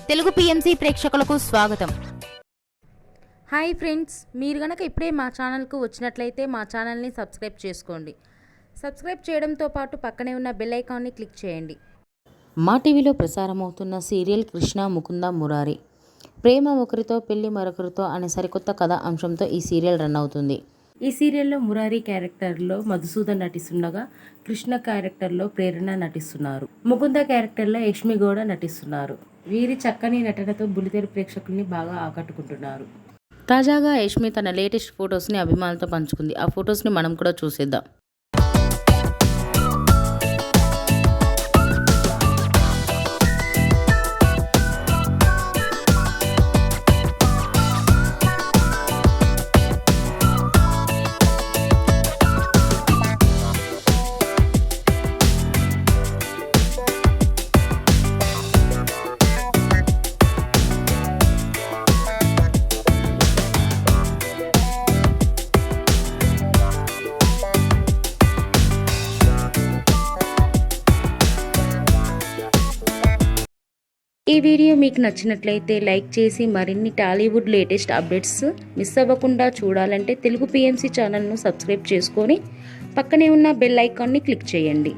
Telugu PMC ప్రేక్షకులకు స్వాగతం. Hi friends, మీరు గనక ఇప్పుడే మా ఛానల్కు వచ్చినట్లయితే మా ఛానల్ని సబ్స్క్రైబ్ చేసుకోండి. సబ్స్క్రైబ్ చేయడంతో పాటు పక్కనే ఉన్న బెల్ ఐకాన్ని క్లిక్ చేయండి. మా టీవీలో ప్రసారమవుతున్న సీరియల్ కృష్ణ ముకుంద మురారి. ప్రేమ ఒకరితో పెళ్లి మరొకరితో అనే సరికొత్త కథ అంశంతో ఈ సీరియల్ రన్ అవుతుంది. ఈ సీరియల్లో మురారి క్యారెక్టర్లో మధుసూదన్ నటిస్తుండగా కృష్ణ క్యారెక్టర్లో ప్రేరణ నటిస్తున్నారు. ముకుంద క్యారెక్టర్లో యష్మి గౌడ నటిస్తున్నారు. వీరి చక్కని నటనతో బుల్లితెర ప్రేక్షకుల్ని బాగా ఆకట్టుకుంటున్నారు. తాజాగా యష్మి తన లేటెస్ట్ ఫొటోస్ని అభిమానులతో పంచుకుంది. ఆ ఫొటోస్ని మనం కూడా చూసేద్దాం. ఈ వీడియో మీకు నచ్చినట్లయితే లైక్ చేసి మరిన్ని టాలీవుడ్ లేటెస్ట్ అప్డేట్స్ మిస్ అవ్వకుండా చూడాలంటే తెలుగు పిఎంసి ఛానల్ను సబ్స్క్రైబ్ చేసుకొని పక్కనే ఉన్న బెల్ ఐకాన్ని క్లిక్ చేయండి.